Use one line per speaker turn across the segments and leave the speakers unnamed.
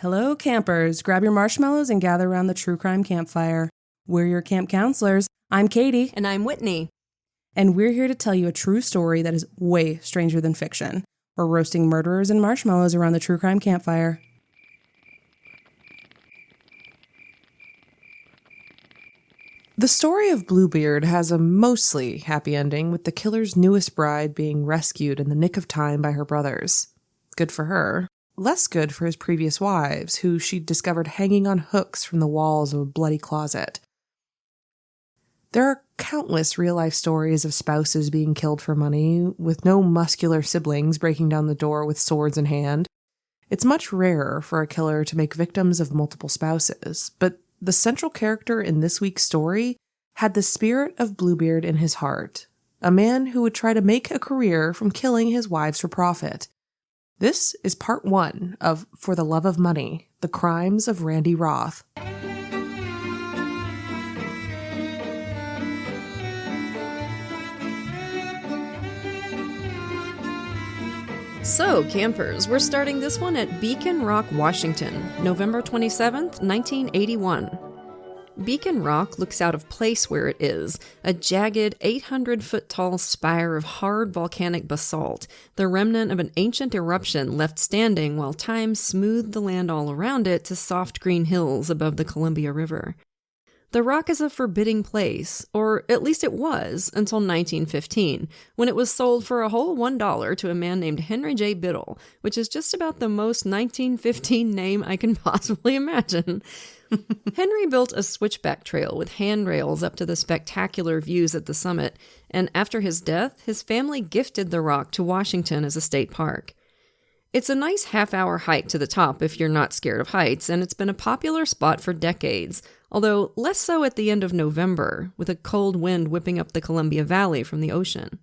Hello, campers. Grab your marshmallows and gather around the true crime campfire. We're your camp counselors. I'm Katie.
And I'm Whitney.
And we're here to tell you a true story that is way stranger than fiction. We're roasting murderers and marshmallows around the true crime campfire. The story of Bluebeard has a mostly happy ending, with the killer's newest bride being rescued in the nick of time by her brothers. Good for her. Less good for his previous wives, who she'd discovered hanging on hooks from the walls of a bloody closet. There are countless real-life stories of spouses being killed for money, with no muscular siblings breaking down the door with swords in hand. It's much rarer for a killer to make victims of multiple spouses, but the central character in this week's story had the spirit of Bluebeard in his heart, a man who would try to make a career from killing his wives for profit. This is part 1 of For the Love of Money, The Crimes of Randy Roth.
So, campers, we're starting this one at Beacon Rock, Washington, November 27th, 1981. Beacon Rock looks out of place where it is, a jagged 800-foot-tall spire of hard volcanic basalt, the remnant of an ancient eruption left standing while time smoothed the land all around it to soft green hills above the Columbia River. The rock is a forbidding place, or at least it was, until 1915, when it was sold for a whole $1 to a man named Henry J. Biddle, which is just about the most 1915 name I can possibly imagine. Henry built a switchback trail with handrails up to the spectacular views at the summit, and after his death, his family gifted the rock to Washington as a state park. It's a nice half-hour hike to the top if you're not scared of heights, and it's been a popular spot for decades, although less so at the end of November, with a cold wind whipping up the Columbia Valley from the ocean.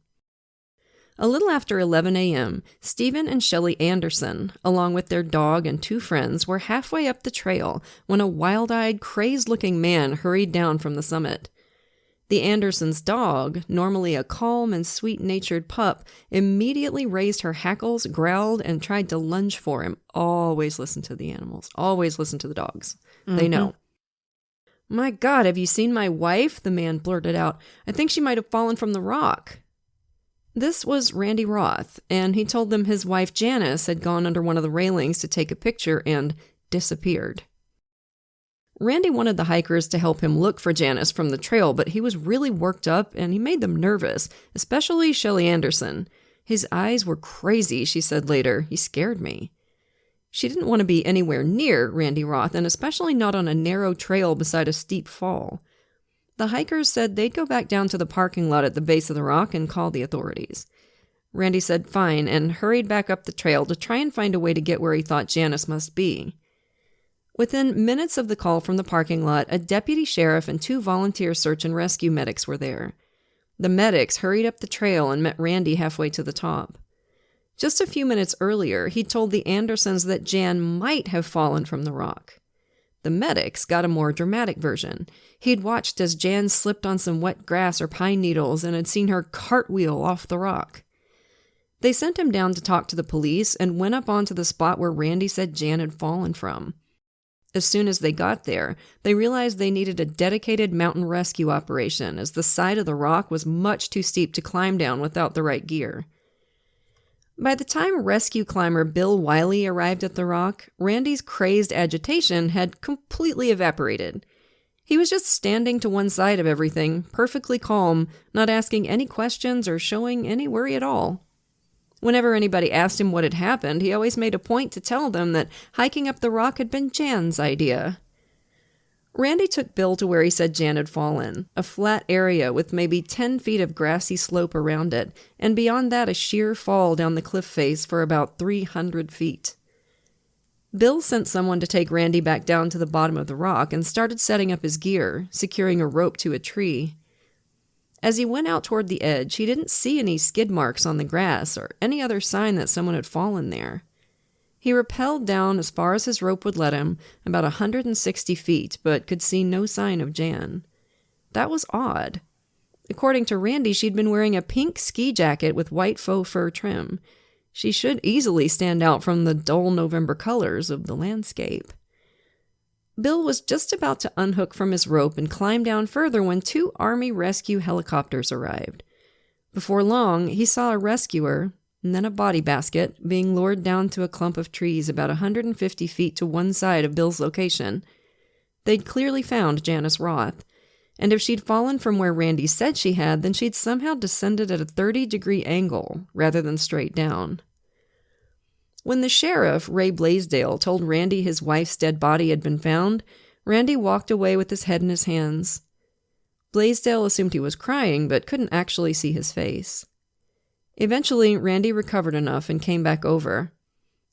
A little after 11 a.m., Stephen and Shelley Anderson, along with their dog and 2 friends, were halfway up the trail when a wild-eyed, crazed-looking man hurried down from the summit. The Andersons' dog, normally a calm and sweet-natured pup, immediately raised her hackles, growled, and tried to lunge for him. Always listen to the animals. Always listen to the dogs. They know. "My God, have you seen my wife?" the man blurted out. "I think she might have fallen from the rock." This was Randy Roth, and he told them his wife Janice had gone under one of the railings to take a picture and disappeared. Randy wanted the hikers to help him look for Janice from the trail, but he was really worked up and he made them nervous, especially Shelley Anderson. "His eyes were crazy," she said later. "He scared me." She didn't want to be anywhere near Randy Roth, and especially not on a narrow trail beside a steep fall. The hikers said they'd go back down to the parking lot at the base of the rock and call the authorities. Randy said fine and hurried back up the trail to try and find a way to get where he thought Janice must be. Within minutes of the call from the parking lot, a deputy sheriff and 2 volunteer search and rescue medics were there. The medics hurried up the trail and met Randy halfway to the top. Just a few minutes earlier, he told the Andersons that Jan might have fallen from the rock. The medics got a more dramatic version. He'd watched as Jan slipped on some wet grass or pine needles and had seen her cartwheel off the rock. They sent him down to talk to the police and went up onto the spot where Randy said Jan had fallen from. As soon as they got there, they realized they needed a dedicated mountain rescue operation, as the side of the rock was much too steep to climb down without the right gear. By the time rescue climber Bill Wiley arrived at the rock, Randy's crazed agitation had completely evaporated. He was just standing to one side of everything, perfectly calm, not asking any questions or showing any worry at all. Whenever anybody asked him what had happened, he always made a point to tell them that hiking up the rock had been Jan's idea. Randy took Bill to where he said Jan had fallen, a flat area with maybe 10 feet of grassy slope around it, and beyond that a sheer fall down the cliff face for about 300 feet. Bill sent someone to take Randy back down to the bottom of the rock and started setting up his gear, securing a rope to a tree. As he went out toward the edge, he didn't see any skid marks on the grass or any other sign that someone had fallen there. He rappelled down as far as his rope would let him, about 160 feet, but could see no sign of Jan. That was odd. According to Randy, she'd been wearing a pink ski jacket with white faux fur trim. She should easily stand out from the dull November colors of the landscape. Bill was just about to unhook from his rope and climb down further when 2 Army rescue helicopters arrived. Before long, he saw a rescuer, and then a body basket, being lowered down to a clump of trees about 150 feet to one side of Bill's location. They'd clearly found Janice Roth, and if she'd fallen from where Randy said she had, then she'd somehow descended at a 30-degree angle rather than straight down. When the sheriff, Ray Blaisdell, told Randy his wife's dead body had been found, Randy walked away with his head in his hands. Blaisdell assumed he was crying, but couldn't actually see his face. Eventually, Randy recovered enough and came back over.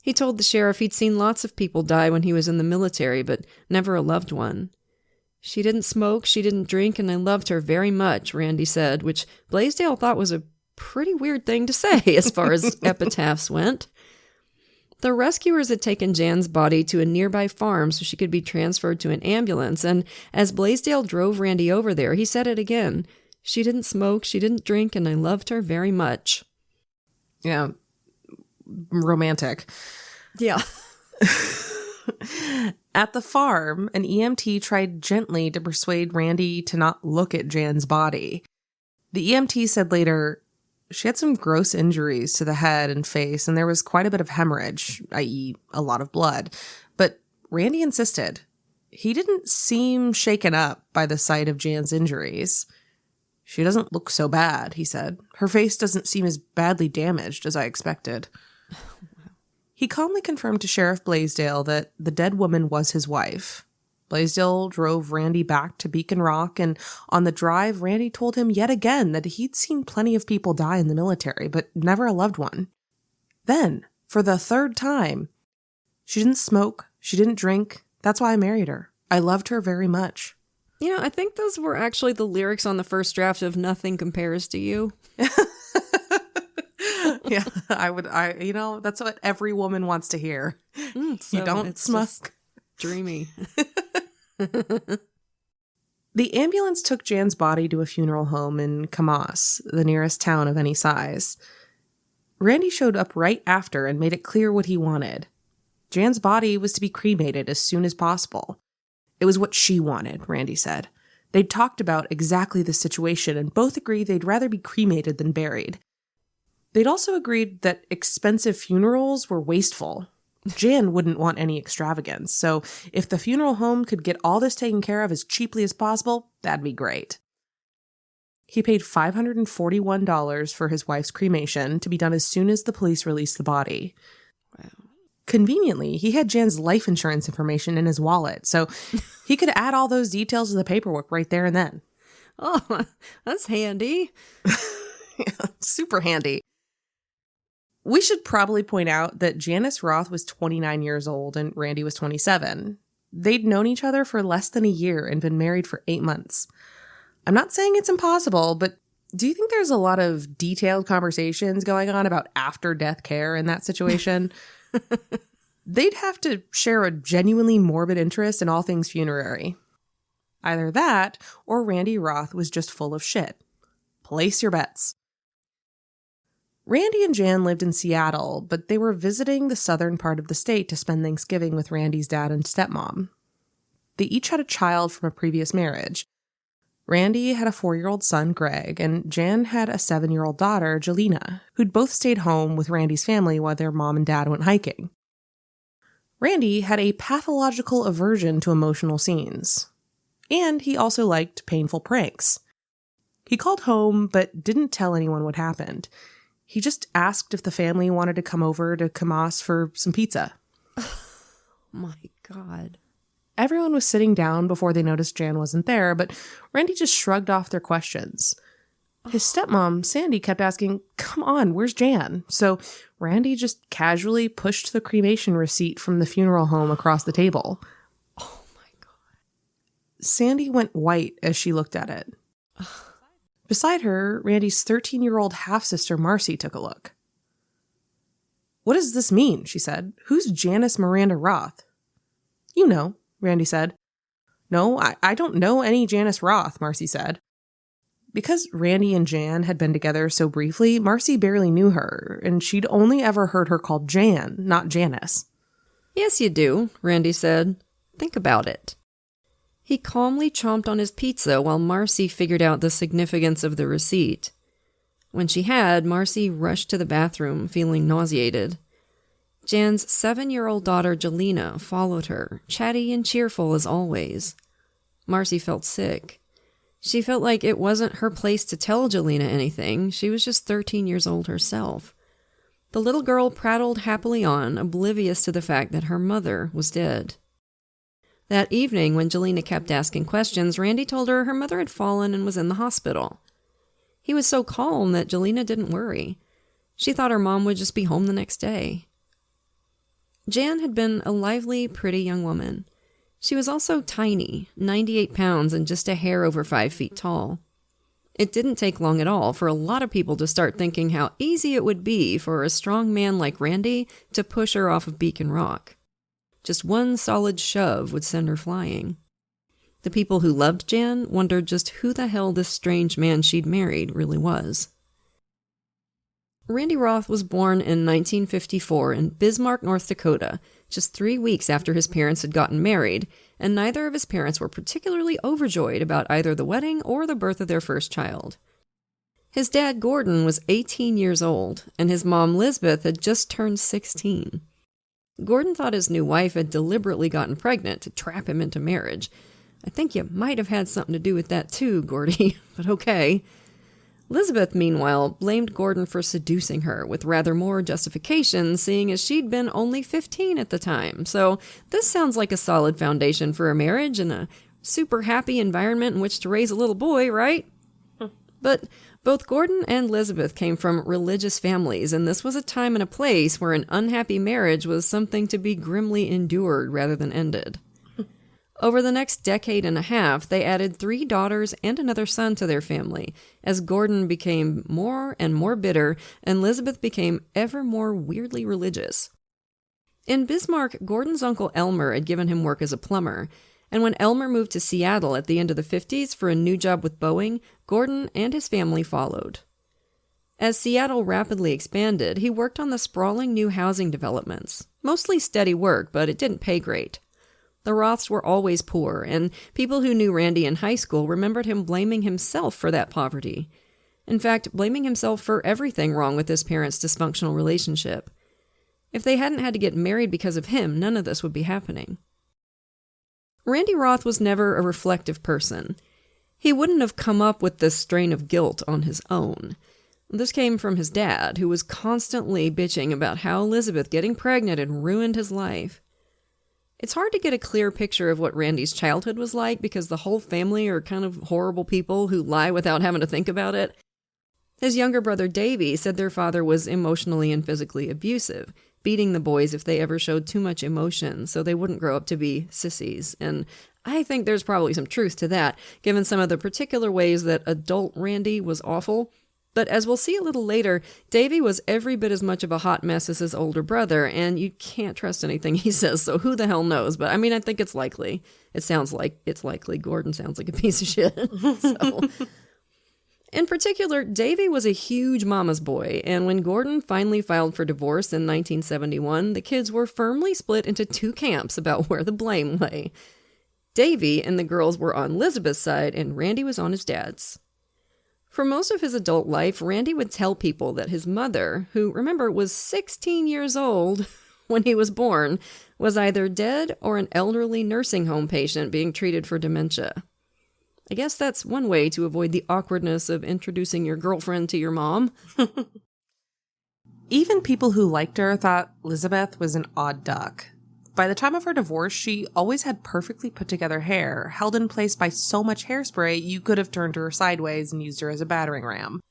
He told the sheriff he'd seen lots of people die when he was in the military, but never a loved one. She didn't smoke, she didn't drink, and I loved her very much, Randy said, which Blaisdell thought was a pretty weird thing to say as far as epitaphs went. The rescuers had taken Jan's body to a nearby farm so she could be transferred to an ambulance, and as Blaisdell drove Randy over there, he said it again. She didn't smoke, she didn't drink, and I loved her very much.
Yeah. Romantic.
Yeah.
At the farm, an EMT tried gently to persuade Randy to not look at Jan's body. The EMT said later, she had some gross injuries to the head and face, and there was quite a bit of hemorrhage, i.e. a lot of blood. But Randy insisted. He didn't seem shaken up by the sight of Jan's injuries. She doesn't look so bad, he said. Her face doesn't seem as badly damaged as I expected. He calmly confirmed to Sheriff Blaisdell that the dead woman was his wife. Blaisdell drove Randy back to Beacon Rock, and on the drive, Randy told him yet again that he'd seen plenty of people die in the military, but never a loved one. Then, for the 3rd time, she didn't smoke, she didn't drink, that's why I married her. I loved her very much.
You know, I think those were actually the lyrics on the first draft of Nothing Compares to You.
Yeah, that's what every woman wants to hear. You don't smoke.
Dreamy.
The ambulance took Jan's body to a funeral home in Camas, the nearest town of any size. Randy showed up right after and made it clear what he wanted. Jan's body was to be cremated as soon as possible. It was what she wanted, Randy said. They'd talked about exactly the situation and both agreed they'd rather be cremated than buried. They'd also agreed that expensive funerals were wasteful. Jan wouldn't want any extravagance, so if the funeral home could get all this taken care of as cheaply as possible, that'd be great. He paid $541 for his wife's cremation to be done as soon as the police released the body.
Wow.
Conveniently, he had Jan's life insurance information in his wallet, so he could add all those details to the paperwork right there and then.
Oh, that's handy.
Yeah, super handy. We should probably point out that Janice Roth was 29 years old and Randy was 27. They'd known each other for less than a year and been married for 8 months. I'm not saying it's impossible, but do you think there's a lot of detailed conversations going on about after-death care in that situation? They'd have to share a genuinely morbid interest in all things funerary. Either that, or Randy Roth was just full of shit. Place your bets. Randy and Jan lived in Seattle, but they were visiting the southern part of the state to spend Thanksgiving with Randy's dad and stepmom. They each had a child from a previous marriage. Randy had a 4-year-old son, Greg, and Jan had a 7-year-old daughter, Jelena, who'd both stayed home with Randy's family while their mom and dad went hiking. Randy had a pathological aversion to emotional scenes, and he also liked painful pranks. He called home, but didn't tell anyone what happened. He just asked if the family wanted to come over to Camas for some pizza.
Oh my God.
Everyone was sitting down before they noticed Jan wasn't there, but Randy just shrugged off their questions. His stepmom, Sandy, kept asking, "Come on, where's Jan?" So Randy just casually pushed the cremation receipt from the funeral home across the table.
Oh my God.
Sandy went white as she looked at it. Beside her, Randy's 13-year-old half-sister Marcy took a look. "What does this mean?" she said. "Who's Janice Miranda Roth?" "You know," Randy said. "No, I don't know any Janice Roth," Marcy said. Because Randy and Jan had been together so briefly, Marcy barely knew her, and she'd only ever heard her called Jan, not Janice.
Yes, you do, Randy said. Think about it. He calmly chomped on his pizza while Marcy figured out the significance of the receipt. When she had, Marcy rushed to the bathroom, feeling nauseated. Jan's 7-year-old daughter, Jelena, followed her, chatty and cheerful as always. Marcy felt sick. She felt like it wasn't her place to tell Jelena anything. She was just 13 years old herself. The little girl prattled happily on, oblivious to the fact that her mother was dead. That evening, when Jelena kept asking questions, Randy told her mother had fallen and was in the hospital. He was so calm that Jelena didn't worry. She thought her mom would just be home the next day. Jan had been a lively, pretty young woman. She was also tiny, 98 pounds and just a hair over 5 feet tall. It didn't take long at all for a lot of people to start thinking how easy it would be for a strong man like Randy to push her off of Beacon Rock. Just one solid shove would send her flying. The people who loved Jan wondered just who the hell this strange man she'd married really was. Randy Roth was born in 1954 in Bismarck, North Dakota, just 3 weeks after his parents had gotten married, and neither of his parents were particularly overjoyed about either the wedding or the birth of their first child. His dad, Gordon, was 18 years old, and his mom, Lisbeth, had just turned 16. Gordon thought his new wife had deliberately gotten pregnant to trap him into marriage. I think you might have had something to do with that too, Gordy, but okay. Lisbeth, meanwhile, blamed Gordon for seducing her, with rather more justification, seeing as she'd been only 15 at the time. So this sounds like a solid foundation for a marriage and a super happy environment in which to raise a little boy, right? But both Gordon and Lisbeth came from religious families, and this was a time and a place where an unhappy marriage was something to be grimly endured rather than ended. Over the next decade and a half, they added 3 daughters and another son to their family, as Gordon became more and more bitter, and Lisbeth became ever more weirdly religious. In Bismarck, Gordon's uncle Elmer had given him work as a plumber, and when Elmer moved to Seattle at the end of the 50s for a new job with Boeing, Gordon and his family followed. As Seattle rapidly expanded, he worked on the sprawling new housing developments. Mostly steady work, but it didn't pay great. The Roths were always poor, and people who knew Randy in high school remembered him blaming himself for that poverty. In fact, blaming himself for everything wrong with his parents' dysfunctional relationship. If they hadn't had to get married because of him, none of this would be happening. Randy Roth was never a reflective person. He wouldn't have come up with this strain of guilt on his own. This came from his dad, who was constantly bitching about how Elizabeth getting pregnant had ruined his life. It's hard to get a clear picture of what Randy's childhood was like because the whole family are kind of horrible people who lie without having to think about it. His younger brother Davey said their father was emotionally and physically abusive, beating the boys if they ever showed too much emotion so they wouldn't grow up to be sissies. And I think there's probably some truth to that, given some of the particular ways that adult Randy was awful. But as we'll see a little later, Davey was every bit as much of a hot mess as his older brother, and you can't trust anything he says, so who the hell knows? But I mean, I think it's likely. It sounds like it's likely. Gordon sounds like a piece of shit. So, in particular, Davey was a huge mama's boy, and when Gordon finally filed for divorce in 1971, the kids were firmly split into 2 camps about where the blame lay. Davey and the girls were on Elizabeth's side, and Randy was on his dad's. For most of his adult life, Randy would tell people that his mother, who, remember, was 16 years old when he was born, was either dead or an elderly nursing home patient being treated for dementia. I guess that's one way to avoid the awkwardness of introducing your girlfriend to your mom.
Even people who liked her thought Elizabeth was an odd duck. By the time of her divorce, she always had perfectly put together hair, held in place by so much hairspray you could have turned her sideways and used her as a battering ram.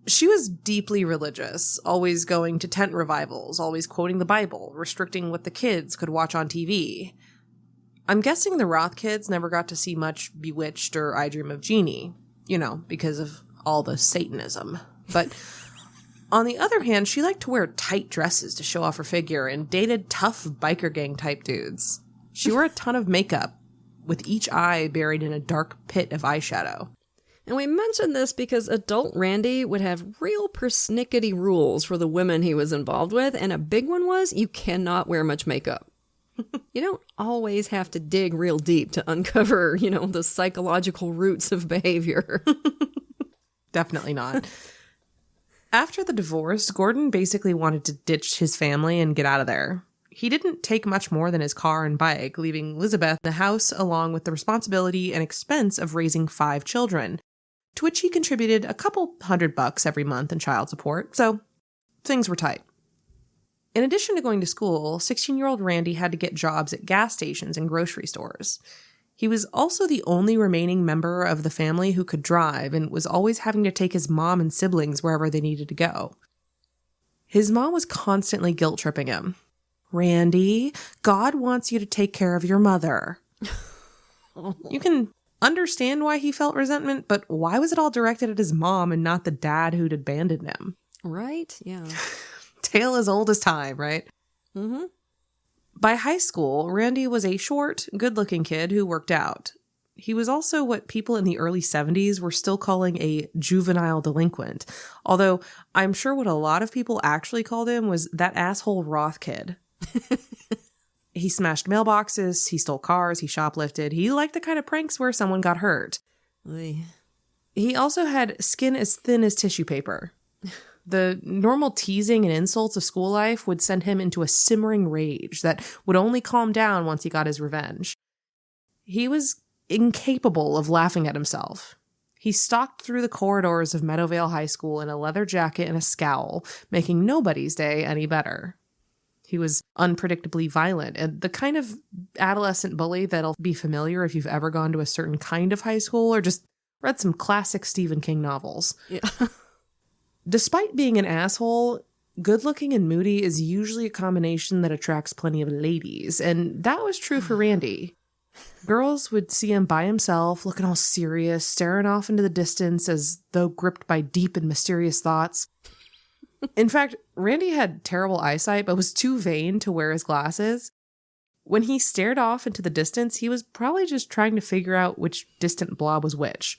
She was deeply religious, always going to tent revivals, always quoting the Bible, restricting what the kids could watch on TV. I'm guessing the Roth kids never got to see much Bewitched or I Dream of Jeannie, because of all the Satanism. But on the other hand, she liked to wear tight dresses to show off her figure and dated tough biker gang type dudes. She wore a ton of makeup, with each eye buried in a dark pit of eyeshadow.
And we mentioned this because adult Randy would have real persnickety rules for the women he was involved with, and a big one was you cannot wear much makeup. You don't always have to dig real deep to uncover, the psychological roots of behavior.
Definitely not. After the divorce, Gordon basically wanted to ditch his family and get out of there. He didn't take much more than his car and bike, leaving Elizabeth in the house along with the responsibility and expense of raising 5 children, to which he contributed a couple $100 every month in child support, so things were tight. In addition to going to school, 16-year-old Randy had to get jobs at gas stations and grocery stores. He was also the only remaining member of the family who could drive and was always having to take his mom and siblings wherever they needed to go. His mom was constantly guilt-tripping him. Randy, God wants you to take care of your mother. You can understand why he felt resentment, but why was it all directed at his mom and not the dad who'd abandoned him?
Right? Yeah.
Tale as old as time, right?
Mm-hmm.
By high school, Randy was a short, good-looking kid who worked out. He was also what people in the early 70s were still calling a juvenile delinquent, although I'm sure what a lot of people actually called him was that asshole Roth kid. He smashed mailboxes, he stole cars, he shoplifted. He liked the kind of pranks where someone got hurt.
Oy.
He also had skin as thin as tissue paper. The normal teasing and insults of school life would send him into a simmering rage that would only calm down once he got his revenge. He was incapable of laughing at himself. He stalked through the corridors of Meadowvale High School in a leather jacket and a scowl, making nobody's day any better. He was unpredictably violent and the kind of adolescent bully that'll be familiar if you've ever gone to a certain kind of high school or just read some classic Stephen King novels.
Yeah.
Despite being an asshole, good-looking and moody is usually a combination that attracts plenty of ladies, and that was true for Randy. Girls would see him by himself, looking all serious, staring off into the distance as though gripped by deep and mysterious thoughts. In fact, Randy had terrible eyesight but was too vain to wear his glasses. When he stared off into the distance, he was probably just trying to figure out which distant blob was which.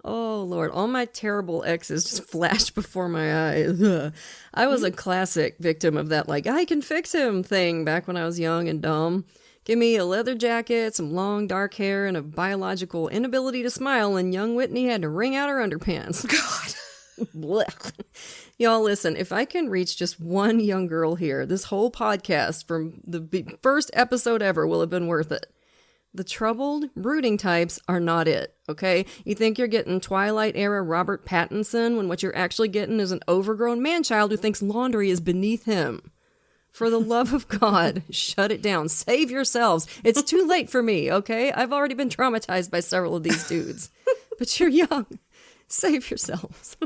Oh, Lord. All my terrible exes just flashed before my eyes. Ugh. I was a classic victim of that, I can fix him thing back when I was young and dumb. Give me a leather jacket, some long dark hair, and a biological inability to smile, and young Whitney had to wring out her underpants.
God.
Blech. Y'all, listen, if I can reach just one young girl here, this whole podcast from the first episode ever will have been worth it. The troubled, brooding types are not it, okay? You think you're getting Twilight-era Robert Pattinson when what you're actually getting is an overgrown man-child who thinks laundry is beneath him. For the love of God, shut it down. Save yourselves. It's too late for me, okay? I've already been traumatized by several of these dudes. But you're young. Save yourselves.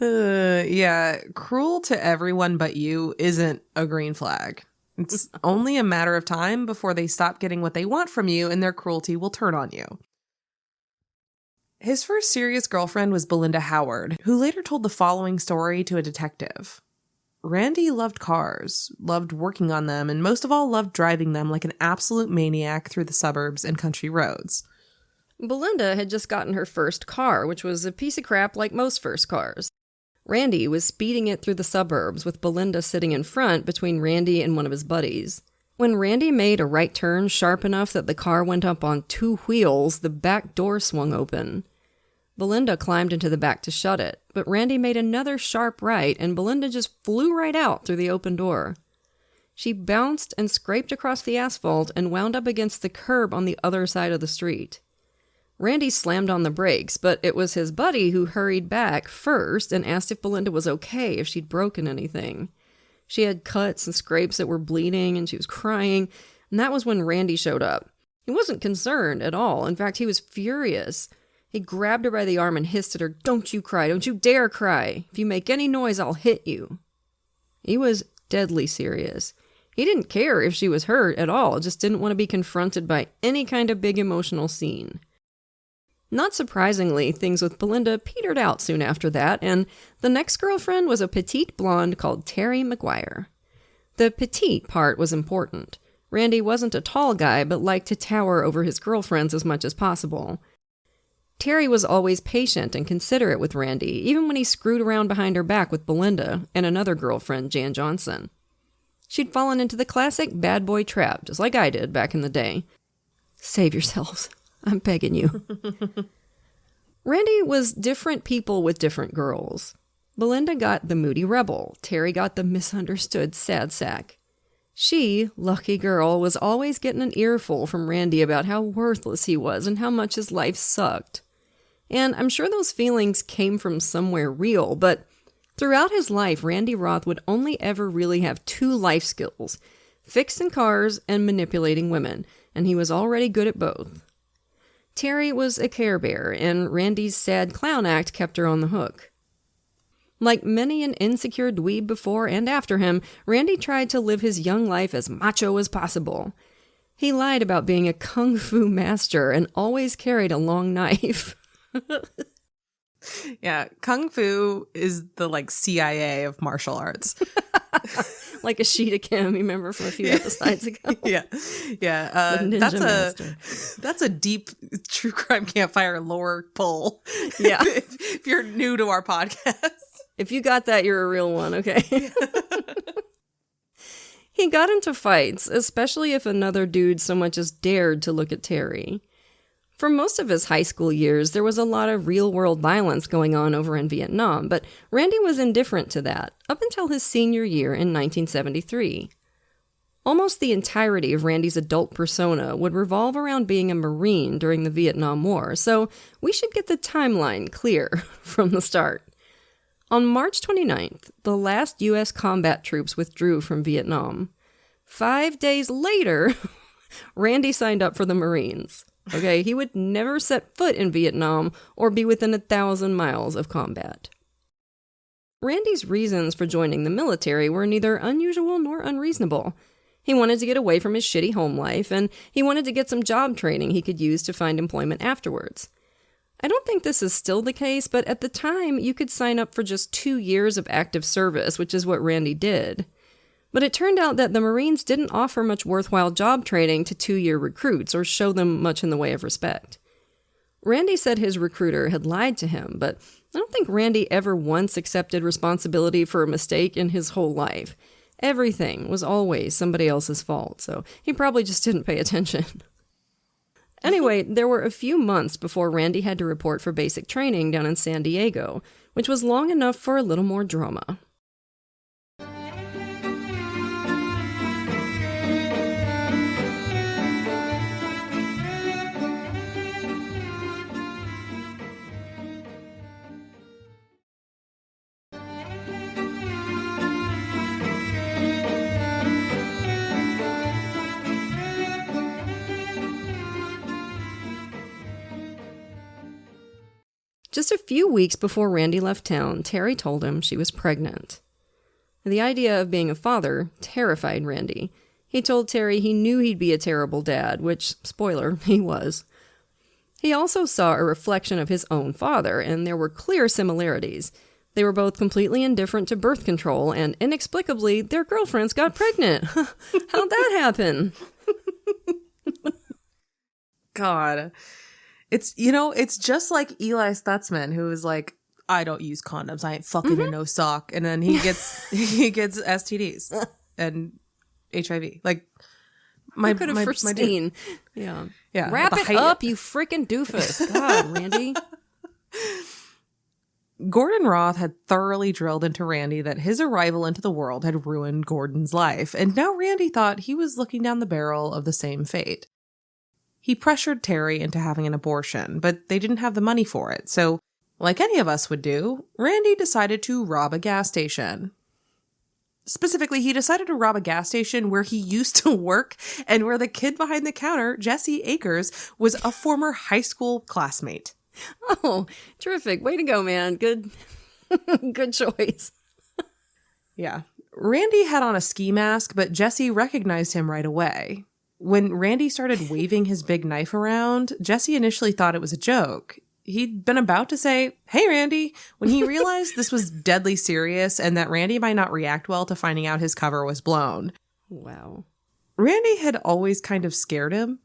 Yeah, cruel to everyone but you isn't a green flag. It's only a matter of time before they stop getting what they want from you and their cruelty will turn on you. His first serious girlfriend was Belinda Howard, who later told the following story to a detective. Randy loved cars, loved working on them, and most of all loved driving them like an absolute maniac through the suburbs and country roads.
Belinda had just gotten her first car, which was a piece of crap like most first cars. Randy was speeding it through the suburbs with Belinda sitting in front between Randy and one of his buddies. When Randy made a right turn sharp enough that the car went up on 2 wheels, the back door swung open. Belinda climbed into the back to shut it, but Randy made another sharp right and Belinda just flew right out through the open door. She bounced and scraped across the asphalt and wound up against the curb on the other side of the street. Randy slammed on the brakes, but it was his buddy who hurried back first and asked if Belinda was okay, if she'd broken anything. She had cuts and scrapes that were bleeding, and she was crying, and that was when Randy showed up. He wasn't concerned at all. In fact, he was furious. He grabbed her by the arm and hissed at her, "Don't you cry, don't you dare cry. If you make any noise, I'll hit you." He was deadly serious. He didn't care if she was hurt at all, just didn't want to be confronted by any kind of big emotional scene. Not surprisingly, things with Belinda petered out soon after that, and the next girlfriend was a petite blonde called Terry McGuire. The petite part was important. Randy wasn't a tall guy, but liked to tower over his girlfriends as much as possible. Terry was always patient and considerate with Randy, even when he screwed around behind her back with Belinda and another girlfriend, Jan Johnson. She'd fallen into the classic bad boy trap, just like I did back in the day. Save yourselves. I'm begging you. Randy was different people with different girls. Belinda got the moody rebel. Terry got the misunderstood sad sack. She, lucky girl, was always getting an earful from Randy about how worthless he was and how much his life sucked. And I'm sure those feelings came from somewhere real, but throughout his life, Randy Roth would only ever really have two life skills: fixing cars and manipulating women, and he was already good at both. Terry was a care bear, and Randy's sad clown act kept her on the hook. Like many an insecure dweeb before and after him, Randy tried to live his young life as macho as possible. He lied about being a kung fu master and always carried a long knife.
Yeah, kung fu is the CIA of martial arts.
Like Ashita Kim, you remember from a few episodes ago?
Yeah. That's a deep true crime campfire lore pull.
Yeah.
if you're new to our podcast.
If you got that, you're a real one, okay? He got into fights, especially if another dude so much as dared to look at Terry. For most of his high school years, there was a lot of real-world violence going on over in Vietnam, but Randy was indifferent to that, up until his senior year in 1973. Almost the entirety of Randy's adult persona would revolve around being a Marine during the Vietnam War, so we should get the timeline clear from the start. On March 29th, the last U.S. combat troops withdrew from Vietnam. 5 days later, Randy signed up for the Marines. Okay, he would never set foot in Vietnam or be within 1,000 miles of combat. Randy's reasons for joining the military were neither unusual nor unreasonable. He wanted to get away from his shitty home life, and he wanted to get some job training he could use to find employment afterwards. I don't think this is still the case, but at the time, you could sign up for just 2 years of active service, which is what Randy did. But it turned out that the Marines didn't offer much worthwhile job training to 2-year recruits or show them much in the way of respect. Randy said his recruiter had lied to him, but I don't think Randy ever once accepted responsibility for a mistake in his whole life. Everything was always somebody else's fault, so he probably just didn't pay attention. Anyway, there were a few months before Randy had to report for basic training down in San Diego, which was long enough for a little more drama. Just a few weeks before Randy left town, Terry told him she was pregnant. The idea of being a father terrified Randy. He told Terry he knew he'd be a terrible dad, which, spoiler, he was. He also saw a reflection of his own father, and there were clear similarities. They were both completely indifferent to birth control, and inexplicably, their girlfriends got pregnant. How'd that happen?
God. It's just like Eli Stutzman, who is like, I don't use condoms. I ain't fucking in no sock. And then he gets STDs and HIV. Like,
I could have foreseen. Yeah. Wrap it up, you freaking doofus. God, Randy.
Gordon Roth had thoroughly drilled into Randy that his arrival into the world had ruined Gordon's life, and now Randy thought he was looking down the barrel of the same fate. He pressured Terry into having an abortion, but they didn't have the money for it, so, like any of us would do, Randy decided to rob a gas station. Specifically, he decided to rob a gas station where he used to work and where the kid behind the counter, Jesse Akers, was a former high school classmate.
Oh, terrific. Way to go, man. Good good choice.
Yeah. Randy had on a ski mask, but Jesse recognized him right away. When Randy started waving his big knife around, Jesse initially thought it was a joke. He'd been about to say, "Hey, Randy," when he realized this was deadly serious and that Randy might not react well to finding out his cover was blown.
Wow.
Randy had always kind of scared him.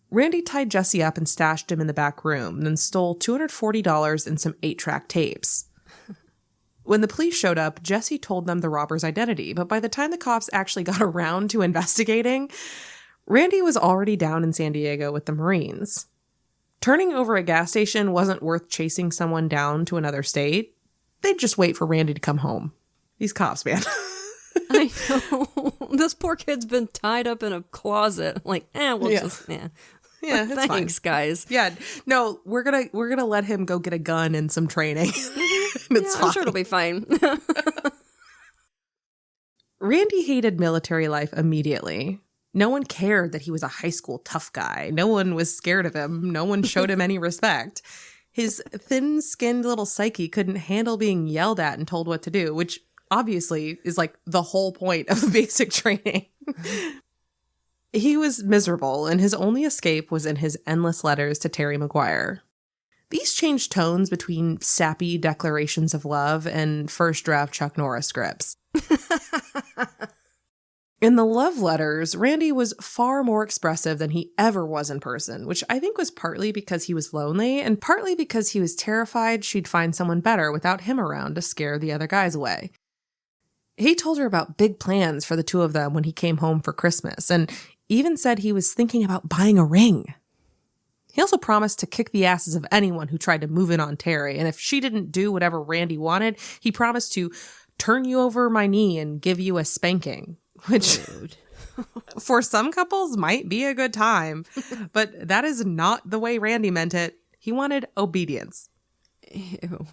Randy tied Jesse up and stashed him in the back room, then stole $240 and some 8-track tapes. When the police showed up, Jesse told them the robber's identity, but by the time the cops actually got around to investigating, Randy was already down in San Diego with the Marines. Turning over a gas station wasn't worth chasing someone down to another state. They'd just wait for Randy to come home. These cops, man.
I know. This poor kid's been tied up in a closet. Like, we'll just,
Yeah, it's
thanks,
fine.
guys.
Yeah, no, we're gonna let him go get a gun and some training. It's fine.
I'm sure it'll be fine.
Randy hated military life immediately. No one cared that he was a high school tough guy. No one was scared of him. No one showed him any respect. His thin-skinned little psyche couldn't handle being yelled at and told what to do, which obviously is like the whole point of basic training. He was miserable, and his only escape was in his endless letters to Terry McGuire. These changed tones between sappy declarations of love and first draft Chuck Norris scripts. In the love letters, Randy was far more expressive than he ever was in person, which I think was partly because he was lonely and partly because he was terrified she'd find someone better without him around to scare the other guys away. He told her about big plans for the two of them when he came home for Christmas, and even said he was thinking about buying a ring. He also promised to kick the asses of anyone who tried to move in on Terry, and if she didn't do whatever Randy wanted, he promised to turn you over my knee and give you a spanking, which for some couples might be a good time, but that is not the way Randy meant it. He wanted obedience.
Ew.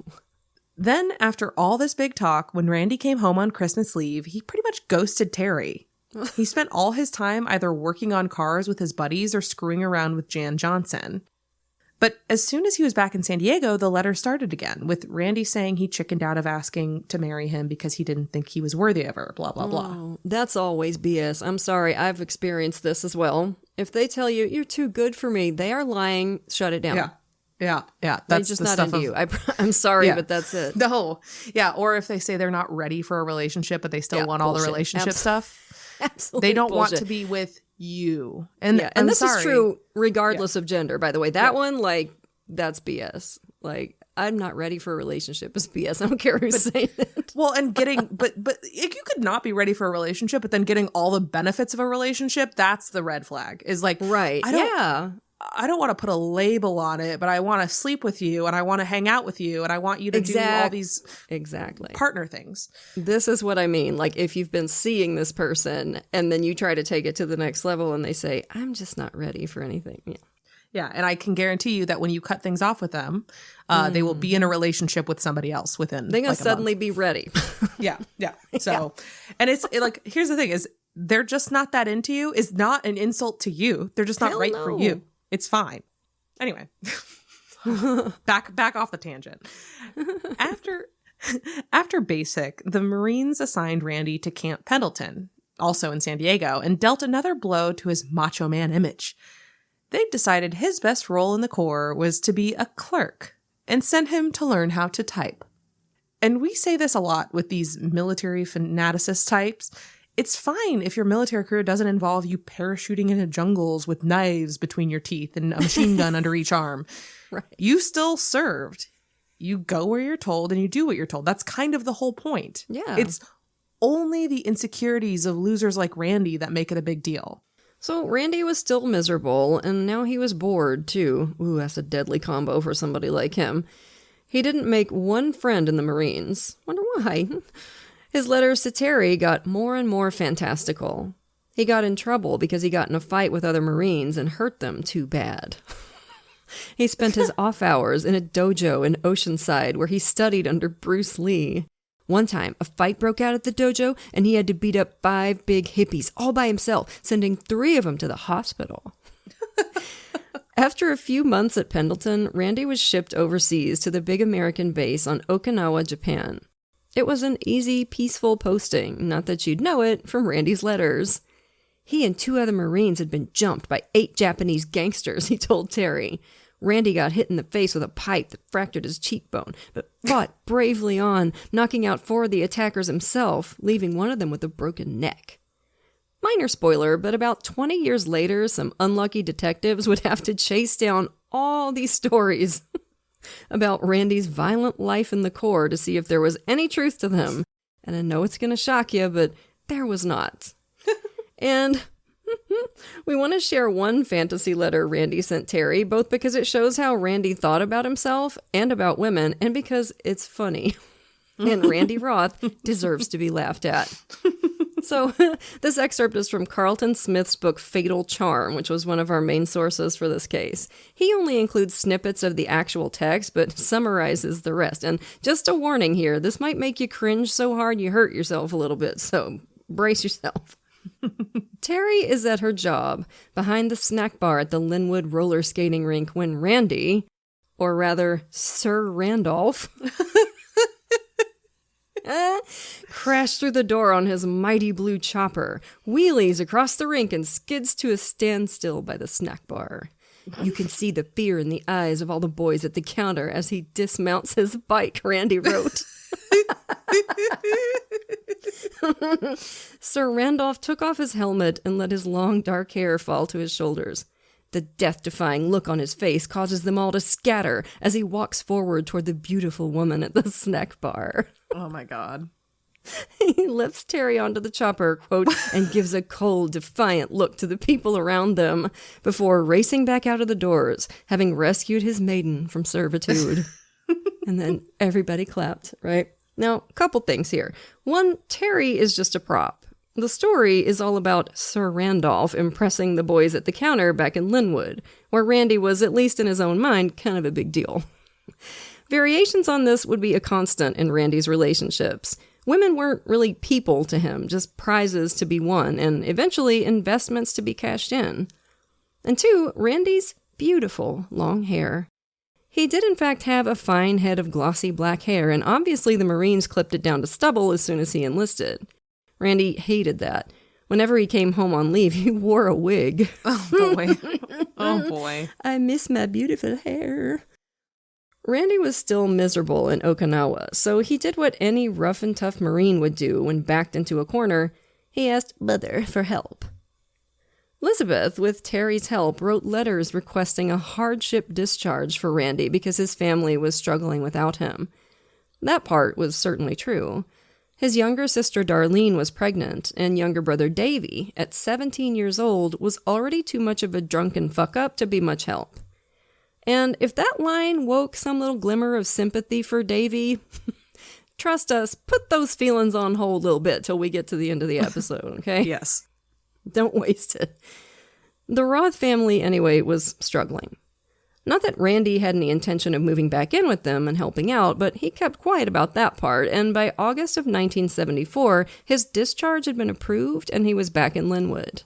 Then, after all this big talk, when Randy came home on Christmas leave, he pretty much ghosted Terry. He spent all his time either working on cars with his buddies or screwing around with Jan Johnson. But as soon as he was back in San Diego, the letter started again, with Randy saying he chickened out of asking to marry him because he didn't think he was worthy of her, blah, blah, blah.
Oh, that's always BS. I'm sorry, I've experienced this as well. If they tell you, you're too good for me, they are lying, shut it down.
Yeah.
They're
That's
just
the
not
stuff
into you. I'm sorry, but that's it.
No. Yeah, or if they say they're not ready for a relationship, but they still want all the relationship stuff.
Absolutely
They don't
bullshit.
want to be with you. And
this is true regardless of gender, by the way. That one, like, that's BS. Like, I'm not ready for a relationship is BS. I don't care who's saying it.
Well, and getting, but you could not be ready for a relationship, but then getting all the benefits of a relationship, that's the red flag. Is like,
right.
I don't want to put a label on it, but I want to sleep with you and I want to hang out with you and I want you to do all these partner things.
This is what I mean. Like, if you've been seeing this person and then you try to take it to the next level and they say, I'm just not ready for anything.
Yeah. And I can guarantee you that when you cut things off with them, they will be in a relationship with somebody else within
they're going to suddenly be ready.
Yeah. So, and it's like, here's the thing is they're just not that into you is not an insult to you. They're just not
Hell
right
no.
for you. It's fine. Anyway, back off the tangent. After basic, the Marines assigned Randy to Camp Pendleton, also in San Diego, and dealt another blow to his macho man image. They decided his best role in the Corps was to be a clerk and sent him to learn how to type. And we say this a lot with these military fanaticist types. It's fine if your military career doesn't involve you parachuting into jungles with knives between your teeth and a machine gun under each arm.
Right.
You still served. You go where you're told and you do what you're told. That's kind of the whole point.
Yeah.
It's only the insecurities of losers like Randy that make it a big deal.
So Randy was still miserable, and now he was bored, too. Ooh, that's a deadly combo for somebody like him. He didn't make one friend in the Marines. Wonder why. His letters to Terry got more and more fantastical. He got in trouble because he got in a fight with other Marines and hurt them too bad. He spent his off hours in a dojo in Oceanside where he studied under Bruce Lee. One time, a fight broke out at the dojo and he had to beat up 5 big hippies all by himself, sending 3 of them to the hospital. After a few months at Pendleton, Randy was shipped overseas to the big American base on Okinawa, Japan. It was an easy, peaceful posting, not that you'd know it from Randy's letters. He and 2 other Marines had been jumped by 8 Japanese gangsters, he told Terry. Randy got hit in the face with a pipe that fractured his cheekbone, but fought bravely on, knocking out 4 of the attackers himself, leaving one of them with a broken neck. Minor spoiler, but about 20 years later, some unlucky detectives would have to chase down all these stories about Randy's violent life in the Corps to see if there was any truth to them. And I know it's going to shock you, but there was not. And we want to share one fantasy letter Randy sent Terry, both because it shows how Randy thought about himself and about women, and because it's funny. And Randy Roth deserves to be laughed at. So this excerpt is from Carlton Smith's book Fatal Charm, which was one of our main sources for this case. He only includes snippets of the actual text, but summarizes the rest. And just a warning here, this might make you cringe so hard you hurt yourself a little bit, so brace yourself. Terry is at her job behind the snack bar at the Linwood roller skating rink when Randy, or rather Sir Randolph, crashed through the door on his mighty blue chopper, wheelies across the rink, and skids to a standstill by the snack bar. You can see the fear in the eyes of all the boys at the counter as he dismounts his bike, Randy wrote. Sir Randolph took off his helmet and let his long dark hair fall to his shoulders. The death-defying look on his face causes them all to scatter as he walks forward toward the beautiful woman at the snack bar.
Oh my God.
He lifts Terry onto the chopper, quote, and gives a cold, defiant look to the people around them before racing back out of the doors, having rescued his maiden from servitude. And then everybody clapped, right? Now, a couple things here. One, Terry is just a prop. The story is all about Sir Randolph impressing the boys at the counter back in Linwood, where Randy was, at least in his own mind, kind of a big deal. Variations on this would be a constant in Randy's relationships. Women weren't really people to him, just prizes to be won, and eventually investments to be cashed in. And two, Randy's beautiful long hair. He did in fact have a fine head of glossy black hair, and obviously the Marines clipped it down to stubble as soon as he enlisted. Randy hated that. Whenever he came home on leave, he wore a wig.
Oh boy. Oh boy.
I miss my beautiful hair. Randy was still miserable in Okinawa, so he did what any rough and tough Marine would do when backed into a corner. He asked Mother for help. Elizabeth, with Terry's help, wrote letters requesting a hardship discharge for Randy because his family was struggling without him. That part was certainly true. His younger sister Darlene was pregnant, and younger brother Davy, at 17 years old, was already too much of a drunken fuck-up to be much help. And if that line woke some little glimmer of sympathy for Davy, trust us, put those feelings on hold a little bit till we get to the end of the episode, okay?
Yes.
Don't waste it. The Roth family, anyway, was struggling. Not that Randy had any intention of moving back in with them and helping out, but he kept quiet about that part, and by August of 1974, his discharge had been approved and he was back in Linwood.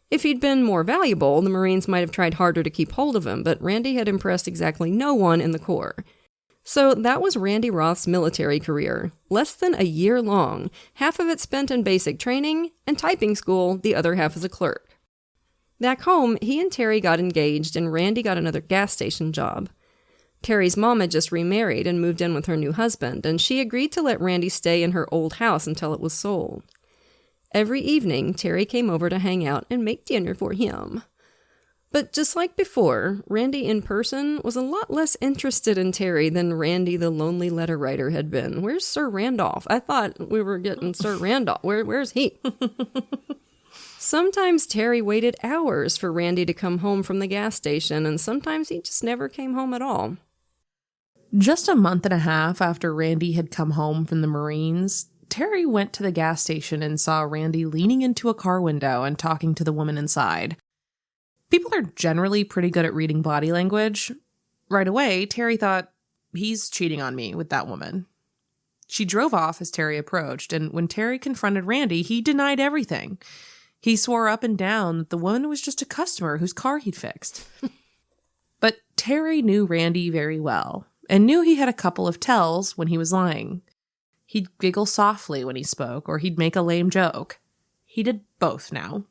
If he'd been more valuable, the Marines might have tried harder to keep hold of him, but Randy had impressed exactly no one in the Corps. So that was Randy Roth's military career, less than a year long, half of it spent in basic training and typing school, the other half as a clerk. Back home, he and Terry got engaged and Randy got another gas station job. Terry's mom had just remarried and moved in with her new husband, and she agreed to let Randy stay in her old house until it was sold. Every evening, Terry came over to hang out and make dinner for him. But just like before, Randy in person was a lot less interested in Terry than Randy the lonely letter writer had been. Where's Sir Randolph? I thought we were getting Sir Randolph. Where's he? Sometimes Terry waited hours for Randy to come home from the gas station, and sometimes he just never came home at all.
Just a month and a half after Randy had come home from the Marines, Terry went to the gas station and saw Randy leaning into a car window and talking to the woman inside. People are generally pretty good at reading body language. Right away, Terry thought, he's cheating on me with that woman. She drove off as Terry approached, and when Terry confronted Randy, he denied everything. He swore up and down that the woman was just a customer whose car he'd fixed. But Terry knew Randy very well, and knew he had a couple of tells when he was lying. He'd giggle softly when he spoke, or he'd make a lame joke. He did both now.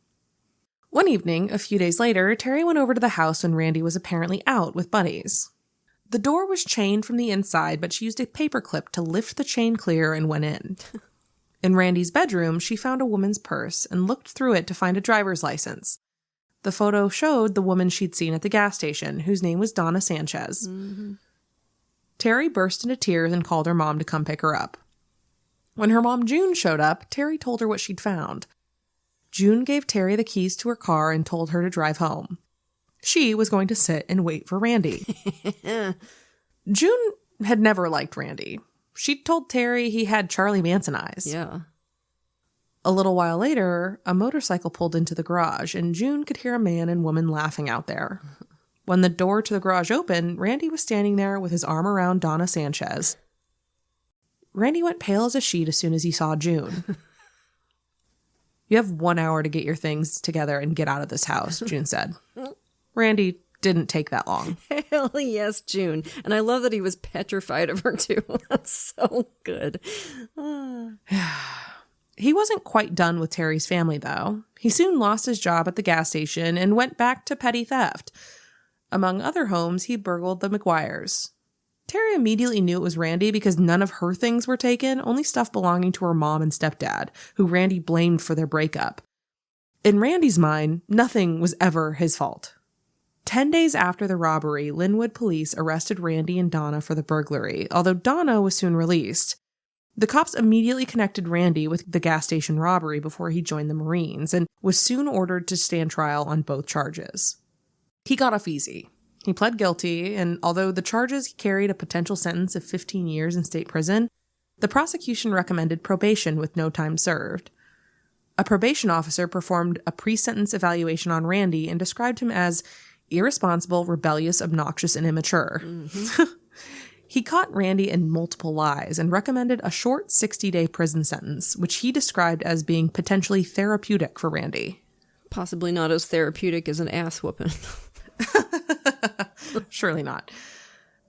One evening, a few days later, Terry went over to the house when Randy was apparently out with buddies. The door was chained from the inside, but she used a paperclip to lift the chain clear and went in. In Randy's bedroom, she found a woman's purse and looked through it to find a driver's license. The photo showed the woman she'd seen at the gas station, whose name was Donna Sanchez.
Mm-hmm.
Terry burst into tears and called her mom to come pick her up. When her mom, June, showed up, Terry told her what she'd found. June gave Terry the keys to her car and told her to drive home. She was going to sit and wait for Randy. June had never liked Randy. She'd told Terry he had Charlie Manson eyes.
Yeah.
A little while later, a motorcycle pulled into the garage, and June could hear a man and woman laughing out there. When the door to the garage opened, Randy was standing there with his arm around Donna Sanchez. Randy went pale as a sheet as soon as he saw June. You have 1 hour to get your things together and get out of this house, June said. Randy didn't take that long.
Hell yes, June. And I love that he was petrified of her, too. That's so good.
He wasn't quite done with Terry's family, though. He soon lost his job at the gas station and went back to petty theft. Among other homes, he burgled the McGuires. Terry immediately knew it was Randy because none of her things were taken, only stuff belonging to her mom and stepdad, who Randy blamed for their breakup. In Randy's mind, nothing was ever his fault. 10 days after the robbery, Linwood police arrested Randy and Donna for the burglary, although Donna was soon released. The cops immediately connected Randy with the gas station robbery before he joined the Marines and was soon ordered to stand trial on both charges. He got off easy. He pled guilty, and although the charges carried a potential sentence of 15 years in state prison, the prosecution recommended probation with no time served. A probation officer performed a pre-sentence evaluation on Randy and described him as irresponsible, rebellious, obnoxious, and immature. Mm-hmm. He caught Randy in multiple lies and recommended a short 60-day prison sentence, which he described as being potentially therapeutic for Randy.
Possibly not as therapeutic as an ass whooping.
Surely not.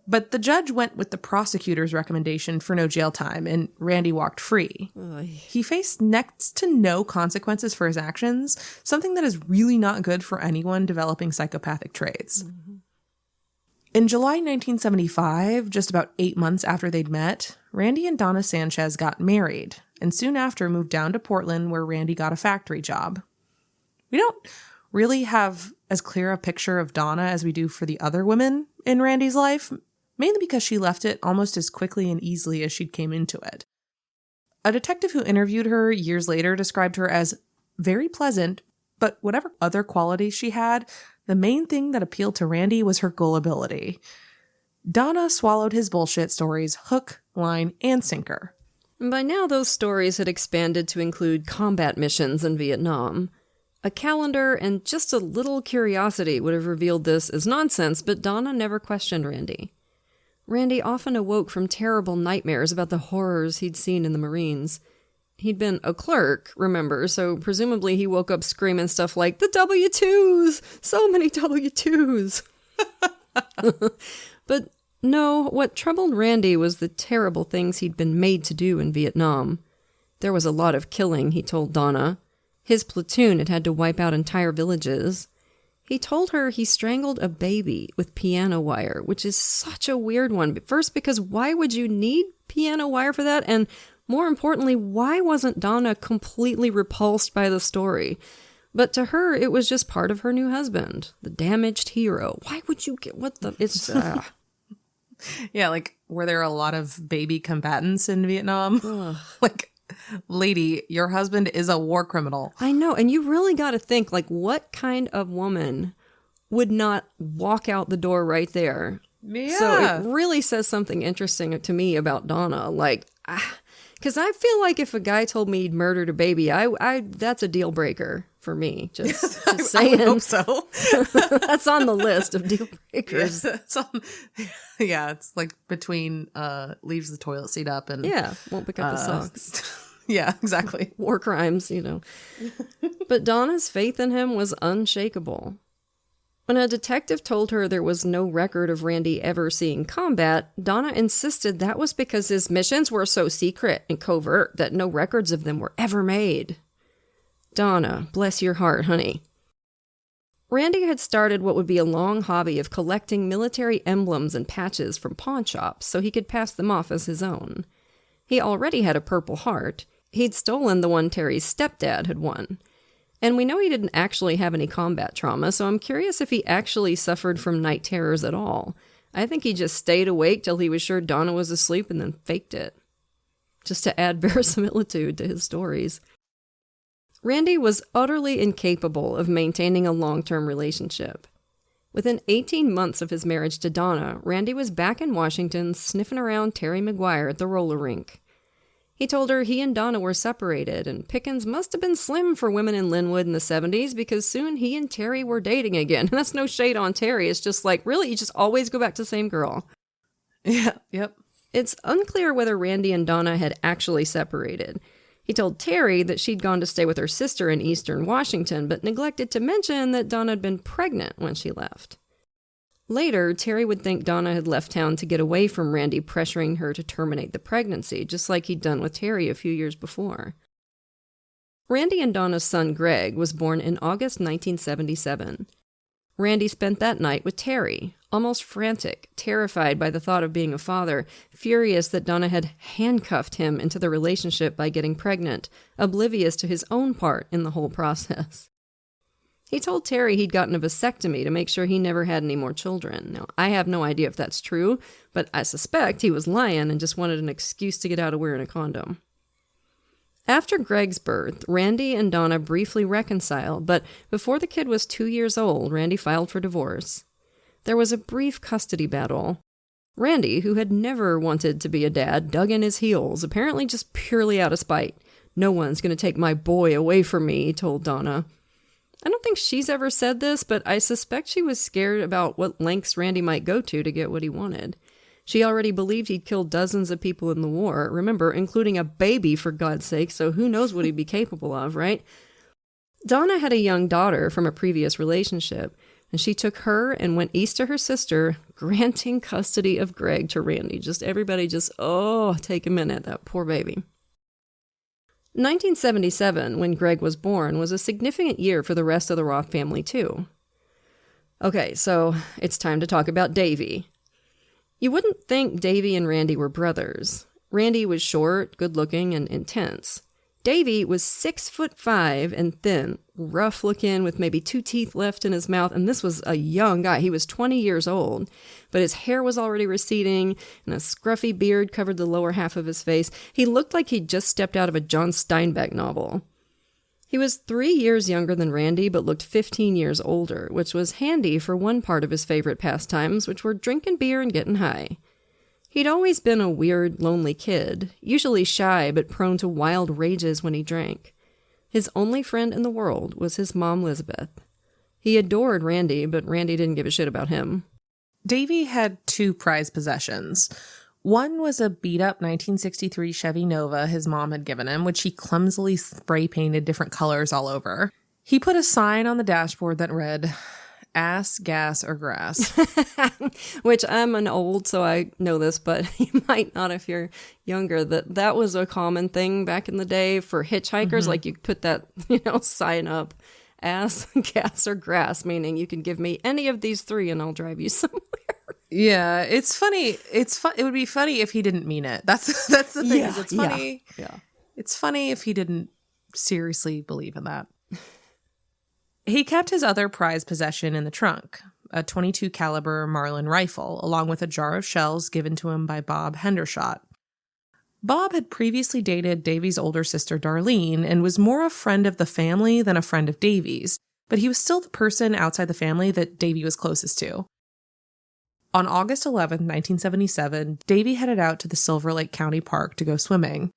But the judge went with the prosecutor's recommendation for no jail time, and Randy walked free.
Oy.
He faced next to no consequences for his actions, something that is really not good for anyone developing psychopathic traits. Mm-hmm. In July 1975, just about 8 months after they'd met, Randy and Donna Sanchez got married, and soon after moved down to Portland where Randy got a factory job. We don't really have as clear a picture of Donna as we do for the other women in Randy's life, mainly because she left it almost as quickly and easily as she'd came into it. A detective who interviewed her years later described her as very pleasant, but whatever other qualities she had, the main thing that appealed to Randy was her gullibility. Donna swallowed his bullshit stories hook, line, and sinker.
By now, those stories had expanded to include combat missions in Vietnam. A calendar and just a little curiosity would have revealed this as nonsense, but Donna never questioned Randy. Randy often awoke from terrible nightmares about the horrors he'd seen in the Marines. He'd been a clerk, remember, so presumably he woke up screaming stuff like, "The W-2s! So many W-2s!" But no, what troubled Randy was the terrible things he'd been made to do in Vietnam. There was a lot of killing, he told Donna. His platoon had had to wipe out entire villages. He told her he strangled a baby with piano wire, which is such a weird one. First, because why would you need piano wire for that? And more importantly, why wasn't Donna completely repulsed by the story? But to her, it was just part of her new husband, the damaged hero. Why would you get what the... It's...
Yeah, like, were there a lot of baby combatants in Vietnam? Like, lady, your husband is a war criminal.
I know, and you really got to think, like, what kind of woman would not walk out the door right there?
Yeah.
So it really says something interesting to me about Donna. Like, because I feel like if a guy told me he'd murdered a baby, I that's a deal breaker for me. Just saying.
I hope so.
That's on the list of deal breakers.
Yeah, it's like between leaves the toilet seat up and...
Yeah, won't pick up the socks.
Yeah, exactly.
War crimes, you know. But Donna's faith in him was unshakable. When a detective told her there was no record of Randy ever seeing combat, Donna insisted that was because his missions were so secret and covert that no records of them were ever made. Donna, bless your heart, honey. Randy had started what would be a long hobby of collecting military emblems and patches from pawn shops so he could pass them off as his own. He already had a Purple Heart, He'd stolen the one Terry's stepdad had won. And we know he didn't actually have any combat trauma, so I'm curious if he actually suffered from night terrors at all. I think he just stayed awake till he was sure Donna was asleep and then faked it. Just to add verisimilitude to his stories. Randy was utterly incapable of maintaining a long-term relationship. Within 18 months of his marriage to Donna, Randy was back in Washington sniffing around Terry McGuire at the roller rink. He told her he and Donna were separated, and pickings must have been slim for women in Linwood in the 70s because soon he and Terry were dating again. And that's no shade on Terry. It's just like, really? You just always go back to the same girl.
Yeah, yep.
It's unclear whether Randy and Donna had actually separated. He told Terry that she'd gone to stay with her sister in eastern Washington, but neglected to mention that Donna had been pregnant when she left. Later, Terry would think Donna had left town to get away from Randy pressuring her to terminate the pregnancy, just like he'd done with Terry a few years before. Randy and Donna's son Greg was born in August 1977. Randy spent that night with Terry, almost frantic, terrified by the thought of being a father, furious that Donna had handcuffed him into the relationship by getting pregnant, oblivious to his own part in the whole process. He told Terry he'd gotten a vasectomy to make sure he never had any more children. Now, I have no idea if that's true, but I suspect he was lying and just wanted an excuse to get out of wearing a condom. After Greg's birth, Randy and Donna briefly reconciled, but before the kid was 2 years old, Randy filed for divorce. There was a brief custody battle. Randy, who had never wanted to be a dad, dug in his heels, apparently just purely out of spite. "No one's going to take my boy away from me," he told Donna. I don't think she's ever said this, but I suspect she was scared about what lengths Randy might go to get what he wanted. She already believed he'd killed dozens of people in the war, remember, including a baby, for God's sake, so who knows what he'd be capable of, right? Donna had a young daughter from a previous relationship, and she took her and went east to her sister, granting custody of Greg to Randy. Everybody take a minute, that poor baby. 1977, when Greg was born, was a significant year for the rest of the Roth family, too. Okay, so it's time to talk about Davy. You wouldn't think Davy and Randy were brothers. Randy was short, good-looking, and intense. Davy was 6'5" and thin, rough-looking, with maybe 2 teeth left in his mouth, and this was a young guy. He was 20 years old, but his hair was already receding, and a scruffy beard covered the lower half of his face. He looked like he'd just stepped out of a John Steinbeck novel. He was 3 years younger than Randy, but looked 15 years older, which was handy for one part of his favorite pastimes, which were drinking beer and getting high. He'd always been a weird, lonely kid, usually shy but prone to wild rages when he drank. His only friend in the world was his mom, Elizabeth. He adored Randy, but Randy didn't give a shit about him.
Davy had 2 prized possessions. One was a beat-up 1963 Chevy Nova his mom had given him, which he clumsily spray-painted different colors all over. He put a sign on the dashboard that read, "Ass, gas, or grass."
Which I'm an old, so I know this, but you might not if you're younger. That was a common thing back in the day for hitchhikers. Mm-hmm. Like you put that, sign up, ass, gas, or grass, meaning you can give me any of these 3 and I'll drive you somewhere.
Yeah, it's funny. It would be funny if he didn't mean it. That's the thing.
Yeah,
it's funny.
Yeah.
It's funny if he didn't seriously believe in that. He kept his other prized possession in the trunk, a .22 caliber Marlin rifle, along with a jar of shells given to him by Bob Hendershot. Bob had previously dated Davy's older sister Darlene and was more a friend of the family than a friend of Davy's, but he was still the person outside the family that Davy was closest to. On August 11, 1977, Davy headed out to the Silver Lake County Park to go swimming.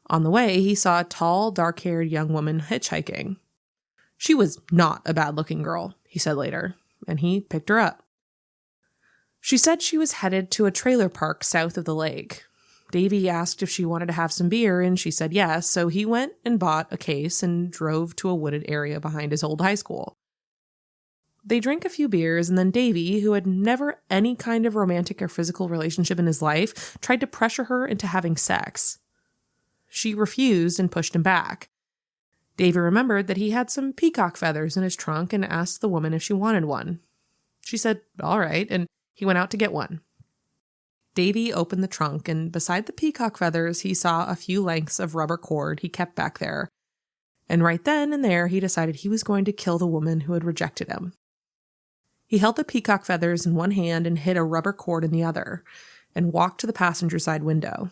On the way, he saw a tall, dark-haired young woman hitchhiking. She was not a bad-looking girl, he said later, and he picked her up. She said she was headed to a trailer park south of the lake. Davy asked if she wanted to have some beer, and she said yes, so he went and bought a case and drove to a wooded area behind his old high school. They drank a few beers, and then Davy, who had never any kind of romantic or physical relationship in his life, tried to pressure her into having sex. She refused and pushed him back. Davy remembered that he had some peacock feathers in his trunk and asked the woman if she wanted one. She said, all right, and he went out to get one. Davy opened the trunk, and beside the peacock feathers, he saw a few lengths of rubber cord he kept back there. And right then and there, he decided he was going to kill the woman who had rejected him. He held the peacock feathers in one hand and hid a rubber cord in the other, and walked to the passenger side window.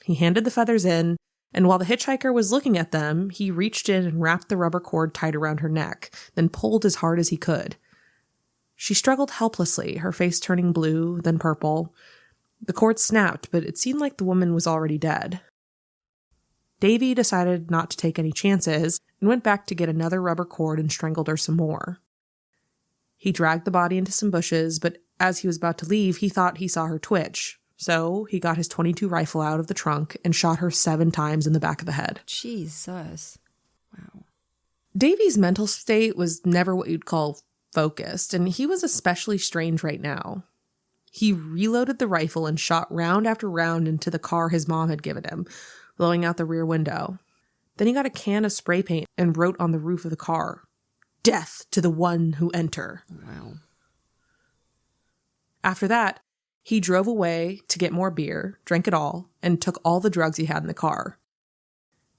He handed the feathers in, and while the hitchhiker was looking at them, he reached in and wrapped the rubber cord tight around her neck, then pulled as hard as he could. She struggled helplessly, her face turning blue, then purple. The cord snapped, but it seemed like the woman was already dead. Davy decided not to take any chances and went back to get another rubber cord and strangled her some more. He dragged the body into some bushes, but as he was about to leave, he thought he saw her twitch. So he got his .22 rifle out of the trunk and shot her 7 times in the back of the head.
Jesus. Wow.
Davy's mental state was never what you'd call focused, and he was especially strange right now. He reloaded the rifle and shot round after round into the car his mom had given him, blowing out the rear window. Then he got a can of spray paint and wrote on the roof of the car, "Death to the one who enter."
Wow.
After that, he drove away to get more beer, drank it all, and took all the drugs he had in the car.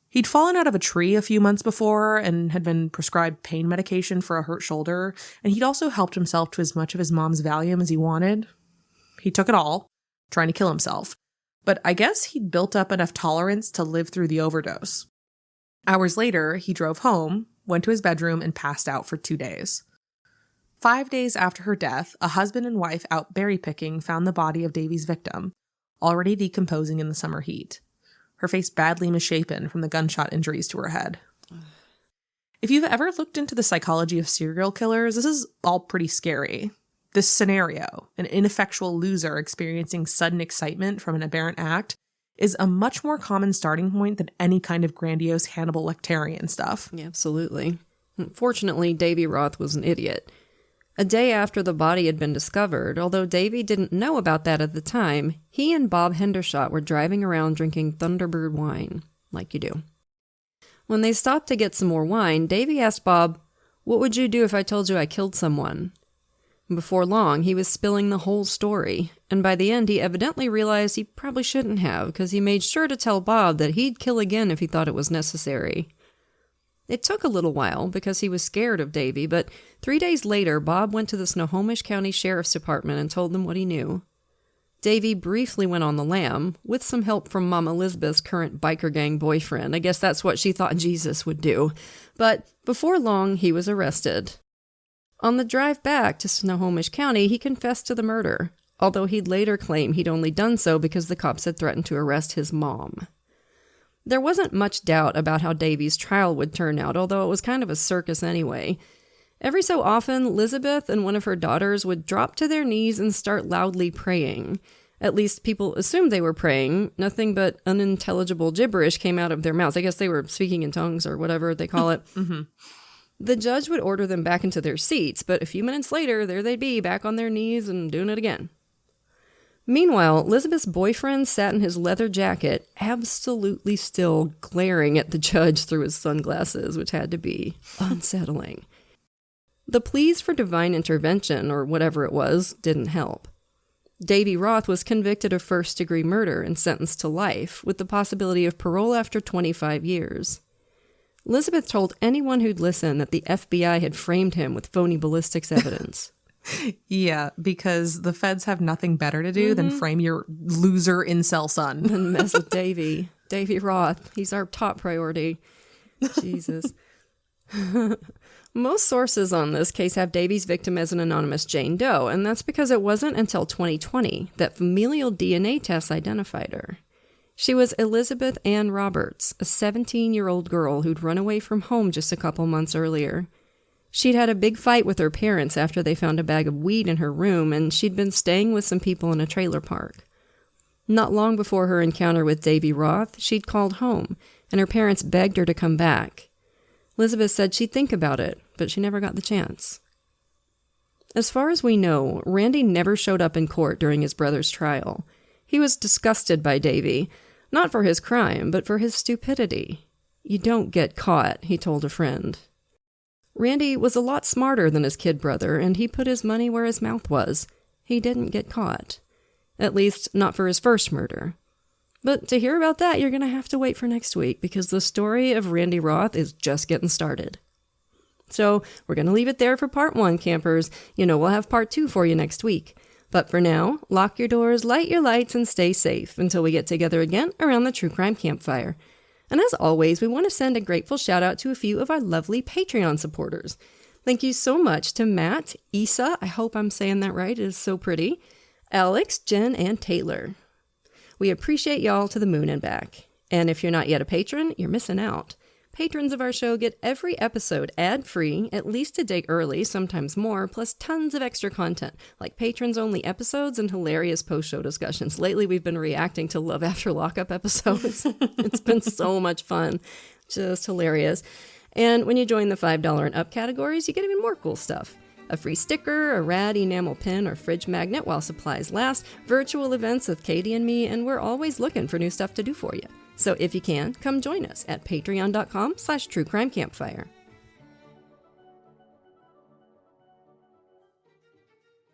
He'd fallen out of a tree a few months before and had been prescribed pain medication for a hurt shoulder, and he'd also helped himself to as much of his mom's Valium as he wanted. He took it all, trying to kill himself, but I guess he'd built up enough tolerance to live through the overdose. Hours later, he drove home, went to his bedroom, and passed out for 2 days. 5 days after her death, a husband and wife out berry picking found the body of Davy's victim, already decomposing in the summer heat. Her face badly misshapen from the gunshot injuries to her head. If you've ever looked into the psychology of serial killers, this is all pretty scary. This scenario, an ineffectual loser experiencing sudden excitement from an aberrant act, is a much more common starting point than any kind of grandiose Hannibal Lecterian stuff.
Yeah, absolutely. Fortunately, Davy Roth was an idiot. A day after the body had been discovered, although Davy didn't know about that at the time, he and Bob Hendershot were driving around drinking Thunderbird wine, like you do. When they stopped to get some more wine, Davy asked Bob, "What would you do if I told you I killed someone?" Before long, he was spilling the whole story, and by the end he evidently realized he probably shouldn't have, because he made sure to tell Bob that he'd kill again if he thought it was necessary. It took a little while, because he was scared of Davy, but 3 days later, Bob went to the Snohomish County Sheriff's Department and told them what he knew. Davy briefly went on the lam, with some help from Mom Elizabeth's current biker gang boyfriend. I guess that's what she thought Jesus would do. But before long, he was arrested. On the drive back to Snohomish County, he confessed to the murder, although he'd later claim he'd only done so because the cops had threatened to arrest his mom. There wasn't much doubt about how Davy's trial would turn out, although it was kind of a circus anyway. Every so often, Elizabeth and one of her daughters would drop to their knees and start loudly praying. At least people assumed they were praying. Nothing but unintelligible gibberish came out of their mouths. I guess they were speaking in tongues or whatever they call it.
Mm-hmm.
The judge would order them back into their seats, but a few minutes later, there they'd be, back on their knees and doing it again. Meanwhile, Elizabeth's boyfriend sat in his leather jacket, absolutely still, glaring at the judge through his sunglasses, which had to be unsettling. The pleas for divine intervention, or whatever it was, didn't help. Davy Roth was convicted of first-degree murder and sentenced to life, with the possibility of parole after 25 years. Elizabeth told anyone who'd listen that the FBI had framed him with phony ballistics evidence.
Yeah, because the feds have nothing better to do than frame your loser incel son.
And mess with Davy. Davy Roth. He's our top priority. Jesus. Most sources on this case have Davy's victim as an anonymous Jane Doe, and that's because it wasn't until 2020 that familial DNA tests identified her. She was Elizabeth Ann Roberts, a 17-year-old girl who'd run away from home just a couple months earlier. She'd had a big fight with her parents after they found a bag of weed in her room, and she'd been staying with some people in a trailer park. Not long before her encounter with Davy Roth, she'd called home, and her parents begged her to come back. Elizabeth said she'd think about it, but she never got the chance. As far as we know, Randy never showed up in court during his brother's trial. He was disgusted by Davy, not for his crime, but for his stupidity. "You don't get caught," he told a friend. Randy was a lot smarter than his kid brother, and he put his money where his mouth was. He didn't get caught. At least, not for his first murder. But to hear about that, you're going to have to wait for next week, because the story of Randy Roth is just getting started. So we're going to leave it there for part 1, campers. We'll have part 2 for you next week. But for now, lock your doors, light your lights, and stay safe until we get together again around the True Crime Campfire. And as always, we want to send a grateful shout out to a few of our lovely Patreon supporters. Thank you so much to Matt, Isa, I hope I'm saying that right, it is so pretty, Alex, Jen, and Taylor. We appreciate y'all to the moon and back. And if you're not yet a patron, you're missing out. Patrons of our show get every episode ad-free, at least a day early, sometimes more, plus tons of extra content, like patrons-only episodes and hilarious post-show discussions. Lately, we've been reacting to Love After Lockup episodes. It's been so much fun. Just hilarious. And when you join the $5 and up categories, you get even more cool stuff. A free sticker, a rad enamel pin or fridge magnet while supplies last, virtual events with Katie and me, and we're always looking for new stuff to do for you. So if you can, come join us at patreon.com/truecrimecampfire.